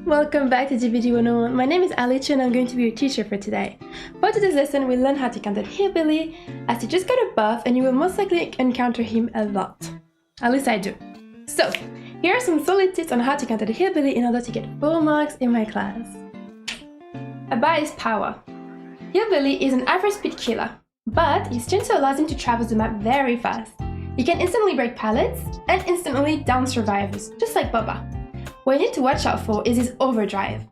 Welcome back to DBD 101. My name is Alicia and I'm going to be your teacher for today. For today's lesson, we'll learn how to counter Hillbilly, as he just got a buff and you will most likely encounter him a lot. At least I do. So, here are some solid tips on how to counter the Hillbilly in order to get full marks in my class. About his power. Hillbilly is an average speed killer, but his chainsaw allows him to traverse the map very fast. He can instantly break pallets and instantly down survivors, just like Bubba. What you need to watch out for is his overdrive.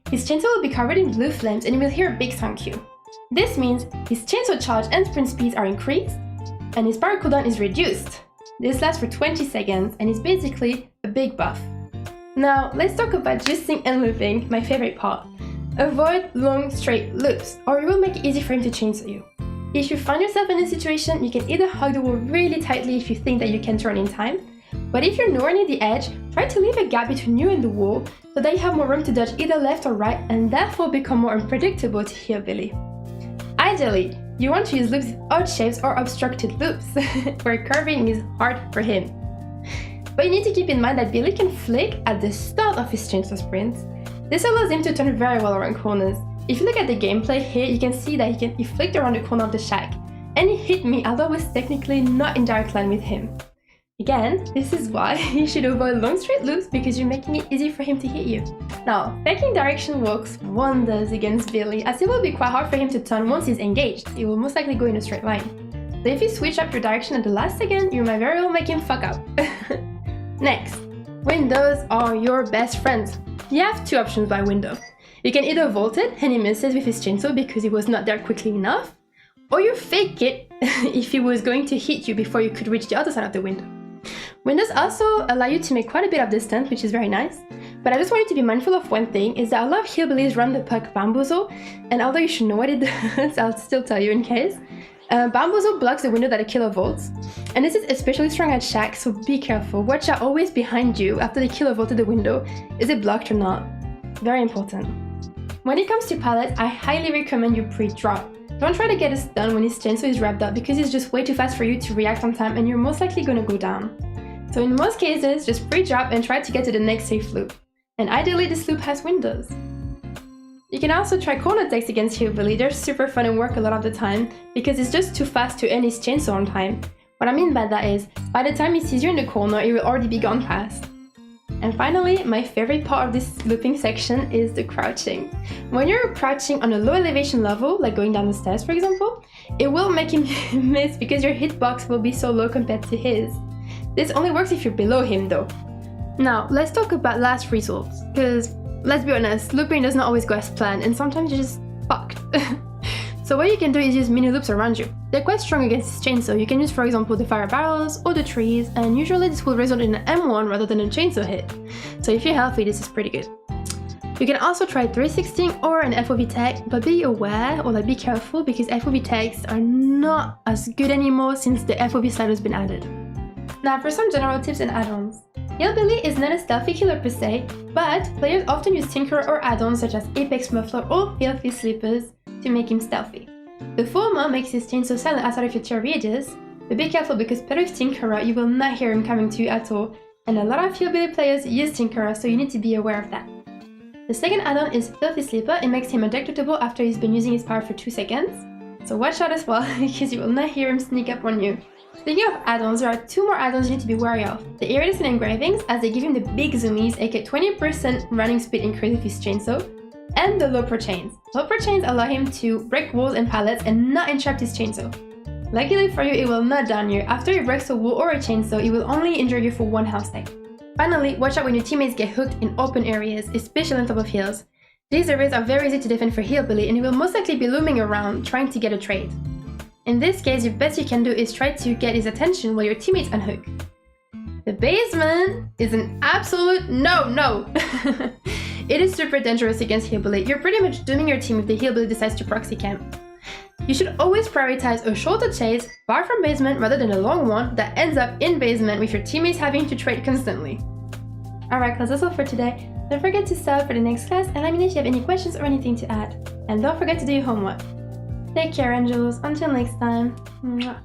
His chainsaw will be covered in blue flames and you will hear a big sound cue. This means his chainsaw charge and sprint speeds are increased and his power cooldown is reduced. This lasts for 20 seconds and is basically a big buff. Now let's talk about juicing and looping, my favorite part. Avoid long straight loops or it will make it easy for him to chainsaw you. If you find yourself in a situation, you can either hug the wall really tightly if you think that you can turn in time, but if you're nowhere near the edge, try to leave a gap between you and the wall so that you have more room to dodge either left or right and therefore become more unpredictable to Hillbilly. Ideally, you want to use loops with odd shapes or obstructed loops, where curving is hard for him. But you need to keep in mind that Billy can flick at the start of his chainsaw sprints. This allows him to turn very well around corners. If you look at the gameplay here, you can see that he flicked around the corner of the shack, and he hit me, although I was technically not in direct line with him. Again, this is why you should avoid long straight loops because you're making it easy for him to hit you. Now, faking direction works wonders against Billy, as it will be quite hard for him to turn once he's engaged. He will most likely go in a straight line. So if you switch up your direction at the last second, you might very well make him fuck up. Next, windows are your best friends. You have two options by window. You can either vault it and he misses with his chainsaw because he was not there quickly enough, or you fake it if he was going to hit you before you could reach the other side of the window. Windows also allow you to make quite a bit of distance, which is very nice, but I just want you to be mindful of one thing, is that a lot of Hillbillies run the puck Bamboozle, and although you should know what it does, I'll still tell you in case. Bamboozle blocks the window that a killer vaults, and this is especially strong at Shack, so be careful. Watch out always behind you after the killer vaulted the window. Is it blocked or not? Very important. When it comes to pallets, I highly recommend you pre-drop. Don't try to get a stun when his chainsaw is wrapped up because he's just way too fast for you to react on time and you're most likely gonna go down. So in most cases, just pre-drop and try to get to the next safe loop. And ideally this loop has windows. You can also try corner takes against Hillbilly. They're super fun and work a lot of the time because it's just too fast to end his chainsaw on time. What I mean by that is, by the time he sees you in the corner, it will already be gone past. And finally, my favorite part of this looping section is the crouching. When you're crouching on a low elevation level, like going down the stairs for example, it will make him miss because your hitbox will be so low compared to his. This only works if you're below him though. Now, let's talk about last results, because let's be honest, looping does not always go as planned and sometimes you're just fucked. So what you can do is use mini loops around you. They're quite strong against his chainsaw. You can use for example the fire barrels or the trees, and usually this will result in an M1 rather than a chainsaw hit. So if you're healthy, this is pretty good. You can also try 316 or an FOV tag, but be aware or be careful because FOV tags are not as good anymore since the FOV slider has been added. Now for some general tips and add-ons. Hillbilly is not a stealthy killer per se, but players often use Tinkerer or add-ons such as Apex Muffler or Filthy Slippers to make him stealthy. The former makes his chainsaw silent outside of your tier radius, but be careful because paired with Tinkerer you will not hear him coming to you at all, and a lot of Hillbilly players use Tinkerer, so you need to be aware of that. The second add-on is Filthy Slipper. It makes him undetectable after he's been using his power for 2 seconds, so watch out as well because you will not hear him sneak up on you. Speaking of add-ons, there are 2 more add-ons you need to be wary of. The iridescent engravings, as they give him the big zoomies, aka 20% running speed increase with his chainsaw, and the low pro chains. Low pro chains allow him to break walls and pallets and not interrupt his chainsaw. Luckily for you, it will not down you. After he breaks a wall or a chainsaw, it will only injure you for 1 health stack. Finally, watch out when your teammates get hooked in open areas, especially on top of hills. These areas are very easy to defend for Hillbilly and he will most likely be looming around trying to get a trade. In this case, the best you can do is try to get his attention while your teammates unhook. The basement is an absolute no. It is super dangerous against Hillbilly. You're pretty much dooming your team if the Hillbilly decides to proxy camp. You should always prioritize a shorter chase far from basement rather than a long one that ends up in basement with your teammates having to trade constantly. Alright class, that's all for today. Don't forget to sub for the next class and let me know if you have any questions or anything to add. And don't forget to do your homework. Take care, angels. Until next time. Mwah.